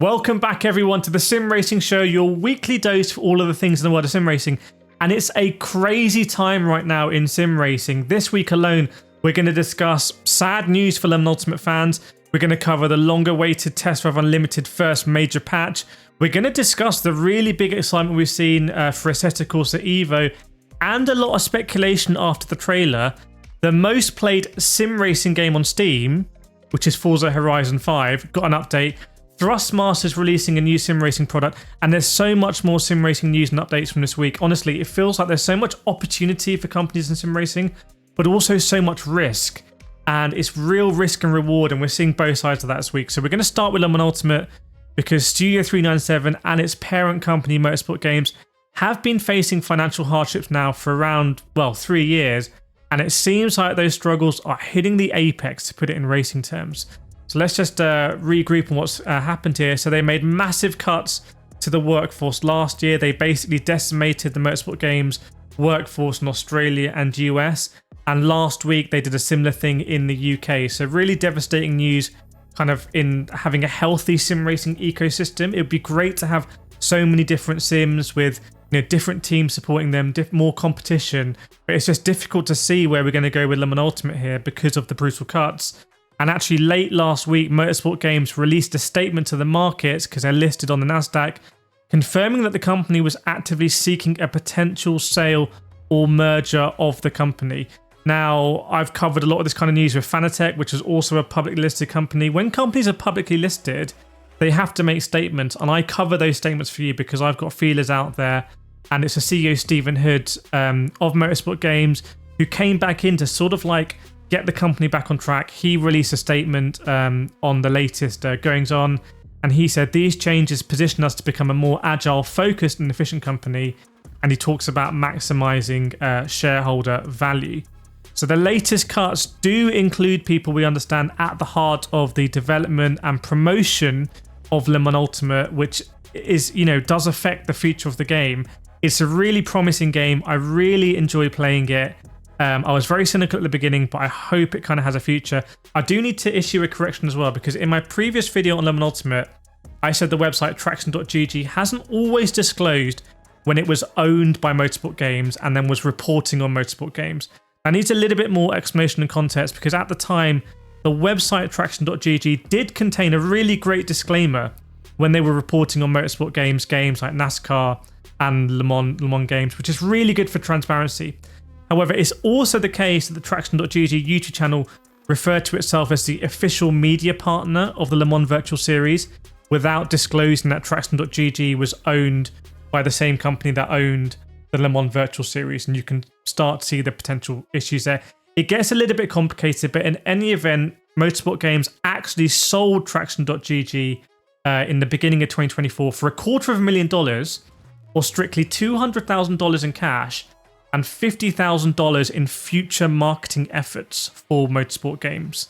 Welcome back everyone to the Sim Racing Show, your weekly dose for all of the things in the world of sim racing. And it's a crazy time right now in sim racing. This week alone, we're going to discuss sad news for Lemon Ultimate fans. We're going to cover the longer awaited Test Drive Unlimited first major patch. We're going to discuss the really big excitement we've seen for Assetto Corsa Evo and a lot of speculation after the trailer. The most played sim racing game on Steam, which is Forza Horizon 5, got an update. Thrustmaster's releasing a new sim racing product, and there's so much more sim racing news and updates from this week. Honestly, it feels like there's so much opportunity for companies in sim racing, but also so much risk. And it's real risk and reward, and we're seeing both sides of that this week. So we're going to start with Lemon Ultimate because Studio 397 and its parent company Motorsport Games have been facing financial hardships now for around, 3 years. And it seems like those struggles are hitting the apex, to put it in racing terms. So let's just regroup on what's happened here. So they made massive cuts to the workforce last year. They basically decimated the Motorsport Games workforce in Australia and US. And last week they did a similar thing in the UK. So really devastating news kind of in having a healthy sim racing ecosystem. It would be great to have so many different sims with different teams supporting them, more competition. But it's just difficult to see where we're going to go with Lemon Ultimate here because of the brutal cuts. And actually late last week, Motorsport Games released a statement to the markets because they're listed on the Nasdaq, confirming that the company was actively seeking a potential sale or merger of the company. Now, I've covered a lot of this kind of news with Fanatec, which is also a publicly listed company. When companies are publicly listed, they have to make statements, and I cover those statements for you because I've got feelers out there. And it's a CEO, Stephen Hood, of Motorsport Games, who came back in to sort of like get the company back on track. He released a statement on the latest goings on, and he said these changes position us to become a more agile, focused and efficient company. And he talks about maximizing shareholder value. So the latest cuts do include people we understand at the heart of the development and promotion of Lemon Ultimate, which is, does affect the future of the game. It's a really promising game. I really enjoy playing it. I was very cynical at the beginning, but I hope it kind of has a future. I do need to issue a correction as well, because in my previous video on Lemon Ultimate, I said the website traction.gg hasn't always disclosed when it was owned by Motorsport Games and then was reporting on Motorsport Games. I need a little bit more explanation and context, because at the time, the website traction.gg did contain a really great disclaimer when they were reporting on Motorsport Games games like NASCAR and Lmon games, which is really good for transparency. However, it's also the case that the Traction.gg YouTube channel referred to itself as the official media partner of the Lmon Virtual Series without disclosing that Traction.gg was owned by the same company that owned the Lmon Virtual Series, and you can start to see the potential issues there. It gets a little bit complicated, but in any event, Motorsport Games actually sold Traction.gg in the beginning of 2024 for $250,000, or strictly $200,000 in cash, and $50,000 in future marketing efforts for Motorsport Games.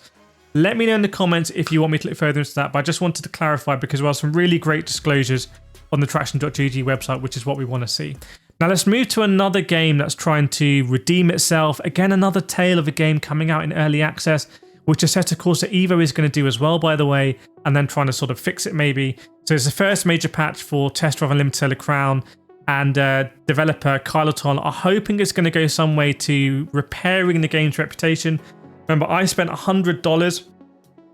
Let me know in the comments if you want me to look further into that, but I just wanted to clarify because there are some really great disclosures on the Traction.gg website, which is what we want to see. Now let's move to another game that's trying to redeem itself. Again, another tale of a game coming out in early access, which Assetto Corsa Evo is going to do as well, by the way, and then trying to sort of fix it maybe. So it's the first major patch for Test Drive Unlimited Crown, and developer Kireth are hoping it's going to go some way to repairing the game's reputation. Remember, I spent $100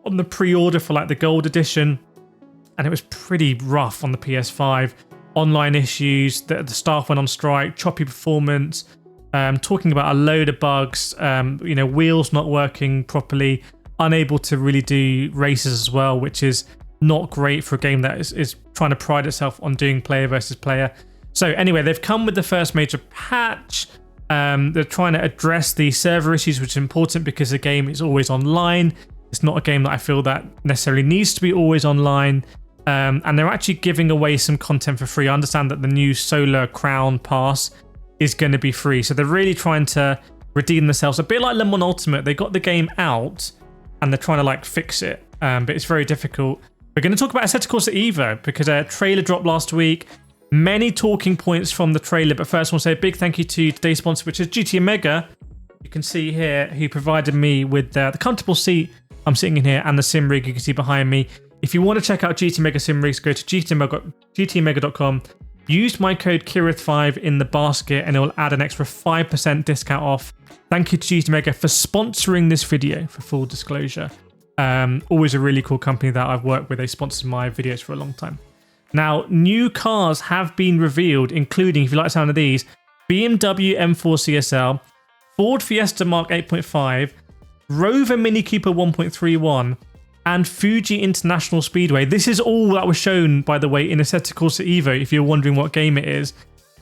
on the pre-order for like the gold edition, and it was pretty rough on the PS5. Online issues, the staff went on strike, choppy performance, talking about a load of bugs, wheels not working properly, unable to really do races as well, which is not great for a game that is trying to pride itself on doing player versus player. So anyway, they've come with the first major patch. They're trying to address the server issues, which is important because the game is always online. It's not a game that I feel that necessarily needs to be always online. And they're actually giving away some content for free. I understand that the new Solar Crown Pass is going to be free. So they're really trying to redeem themselves. A bit like Lemon Ultimate. They got the game out and they're trying to like fix it. But it's very difficult. We're going to talk about Assetto Corsa Evo because a trailer dropped last week. Many talking points from the trailer, but first I want to say a big thank you to today's sponsor, which is GT Omega. You can see here who provided me with the comfortable seat I'm sitting in here and the sim rig you can see behind me. If you want to check out GT Mega Sim Race, go to gtmega.com. Use my code Kireth5 in the basket and it will add an extra 5% discount off. Thank you to GT Mega for sponsoring this video, for full disclosure. Always a really cool company that I've worked with. They sponsored my videos for a long time. Now, new cars have been revealed, including, if you like the sound of these, BMW M4 CSL, Ford Fiesta Mark 8.5, Rover Mini Cooper 1.31, and Fuji International Speedway. This is all that was shown, by the way, in Assetto Corsa Evo, if you're wondering what game it is.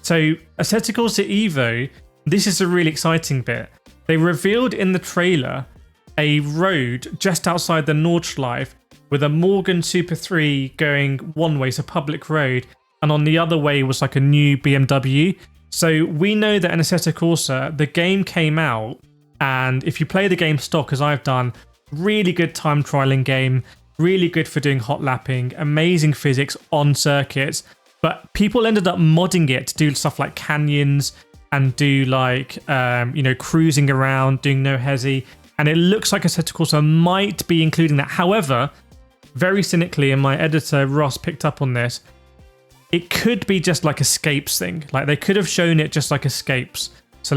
So, Assetto Corsa Evo, this is a really exciting bit. They revealed in the trailer a road just outside the Nordschleife with a Morgan Super 3 going one way, so public road, and on the other way was like a new BMW. So we know that in Assetto Corsa, the game came out, and if you play the game stock, as I've done, really good time trialing game, really good for doing hot lapping, amazing physics on circuits, but people ended up modding it to do stuff like canyons and do like, cruising around, doing no hezzy, and it looks like Assetto Corsa might be including that. However, very cynically, and my editor Ross picked up on this, it could be just like escapes thing. Like they could have shown it just like escapes. So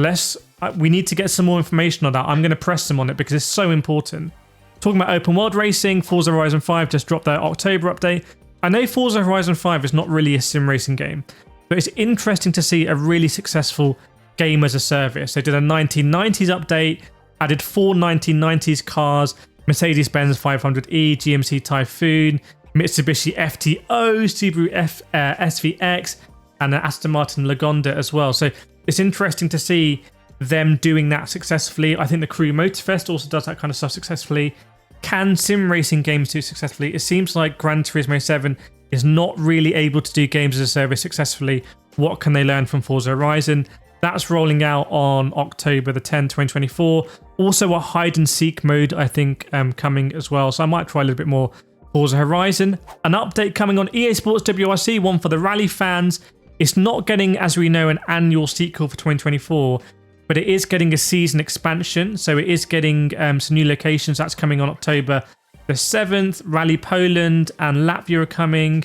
we need to get some more information on that. I'm going to press them on it because it's so important. Talking about open world racing, Forza Horizon 5 just dropped their October update. I know Forza Horizon 5 is not really a sim racing game, but it's interesting to see a really successful game as a service. They did a 1990s update, added 4 1990s cars, Mercedes-Benz 500e, GMC Typhoon, Mitsubishi FTO, Subaru SVX, and an Aston Martin Lagonda as well. So it's interesting to see them doing that successfully. I think the Crew Motorfest also does that kind of stuff successfully. Can sim racing games do successfully? It seems like Gran Turismo 7 is not really able to do games as a service successfully. What can they learn from Forza Horizon? That's rolling out on October the 10th, 2024. Also a hide and seek mode, I think, coming as well. So I might try a little bit more Forza Horizon. An update coming on EA Sports WRC, one for the rally fans. It's not getting, as we know, an annual sequel for 2024, but it is getting a season expansion. So it is getting some new locations. That's coming on October the 7th. Rally Poland and Latvia are coming.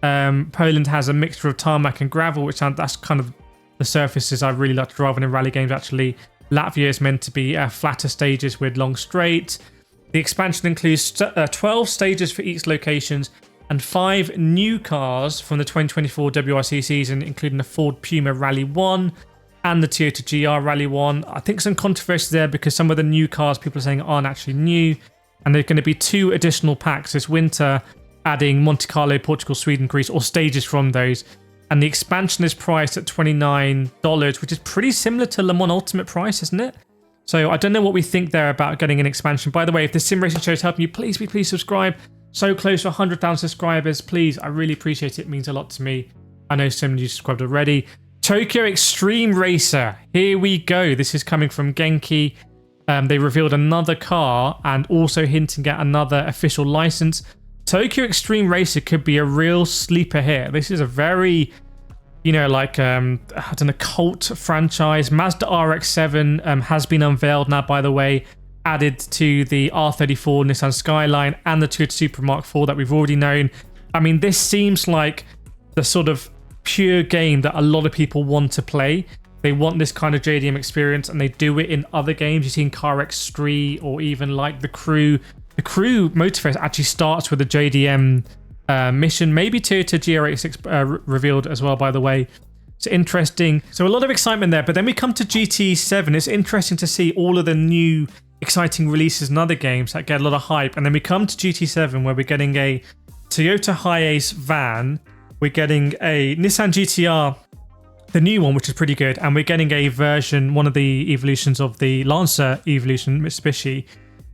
Poland has a mixture of tarmac and gravel, that's kind of the surfaces I really like to drive in rally games, actually. Latvia is meant to be flatter stages with long straights. The expansion includes 12 stages for each locations and 5 new cars from the 2024 WRC season, including the Ford Puma Rally 1 and the Toyota GR Rally 1. I think some controversy there because some of the new cars people are saying aren't actually new. And there's going to be 2 additional packs this winter, adding Monte Carlo, Portugal, Sweden, Greece, or stages from those. And the expansion is priced at $29, which is pretty similar to Lmon Ultimate price, isn't it? So I don't know what we think there about getting an expansion. By the way, if the Sim Racing Show is helping you, please subscribe. So close to 100,000 subscribers. Please, I really appreciate it. It means a lot to me. I know so many of you subscribed already. Tokyo Extreme Racer. Here we go. This is coming from Genki. They revealed another car and also hinting at another official license. Tokyo Extreme Racer could be a real sleeper here. This is a very, cult franchise. Mazda RX-7 has been unveiled now, by the way, added to the R34 Nissan Skyline and the Toyota Supra Mark IV that we've already known. I mean, this seems like the sort of pure game that a lot of people want to play. They want this kind of JDM experience, and they do it in other games. You've seen Car X3 or even like the Crew. The Crew Motorfest actually starts with a JDM mission. Maybe Toyota GR86 revealed as well, by the way. It's interesting. So a lot of excitement there. But then we come to GT7. It's interesting to see all of the new exciting releases in other games that get a lot of hype. And then we come to GT7 where we're getting a Toyota Hiace van. We're getting a Nissan GTR, the new one, which is pretty good. And we're getting a version, one of the evolutions of the Lancer evolution, Mitsubishi,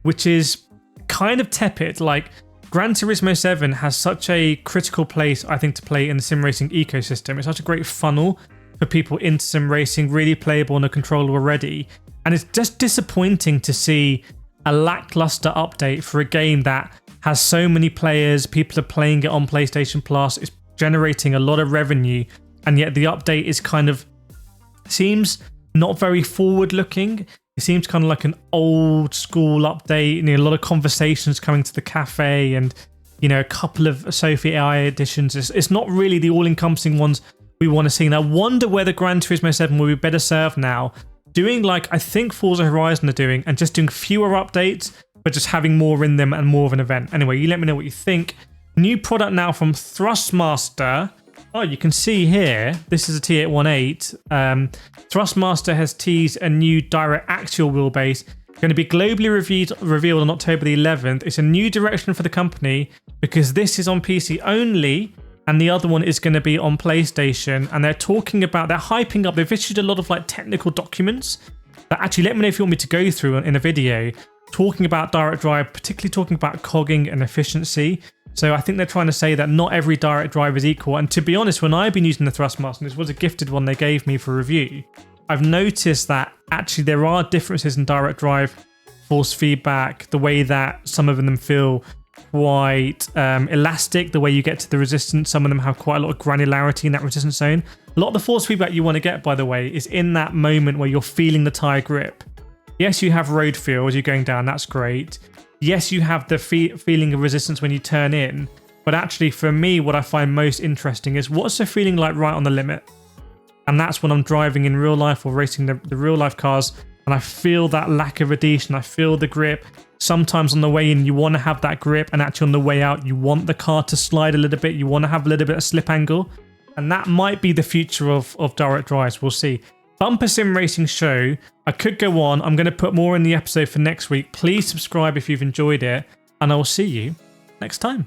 which is kind of tepid. Like, Gran Turismo 7 has such a critical place, I think, to play in the sim racing ecosystem. It's such a great funnel for people into sim racing, really playable on a controller already. And it's just disappointing to see a lackluster update for a game that has so many players. People are playing it on PlayStation Plus. It's generating a lot of revenue. And yet the update is kind of, seems not very forward looking. It seems kind of like an old school update. A lot of conversations coming to the cafe and you know, a couple of Sophie AI additions. It's not really the all-encompassing ones we want to see. And I wonder whether Gran Turismo 7 will be better served now doing like I think Forza Horizon are doing, and just doing fewer updates, but just having more in them and more of an event. Anyway, you let me know what you think. New product now from Thrustmaster. Oh, you can see here, this is a T818. Thrustmaster has teased a new direct axial wheelbase, going to be globally revealed on October the 11th. It's a new direction for the company because this is on PC only, and the other one is going to be on PlayStation. And they're talking about, they're hyping up, they've issued a lot of like technical documents that actually, let me know if you want me to go through in a video, talking about direct drive, particularly talking about cogging and efficiency. So I think they're trying to say that not every direct drive is equal. And to be honest, when I've been using the Thrustmaster, and this was a gifted one they gave me for review, I've noticed that actually there are differences in direct drive, force feedback, the way that some of them feel quite elastic, the way you get to the resistance. Some of them have quite a lot of granularity in that resistance zone. A lot of the force feedback you want to get, by the way, is in that moment where you're feeling the tyre grip. Yes, you have road feel as you're going down. That's great. Yes, you have the feeling of resistance when you turn in. But actually, for me, what I find most interesting is what's the feeling like right on the limit? And that's when I'm driving in real life or racing the real life cars, and I feel that lack of adhesion. I feel the grip. Sometimes on the way in, you want to have that grip, and actually on the way out, you want the car to slide a little bit. You want to have a little bit of slip angle. And that might be the future of direct drives. We'll see. Bumper Sim Racing show. I could go on. I'm going to put more in the episode for next week. Please subscribe if you've enjoyed it, and I will see you next time.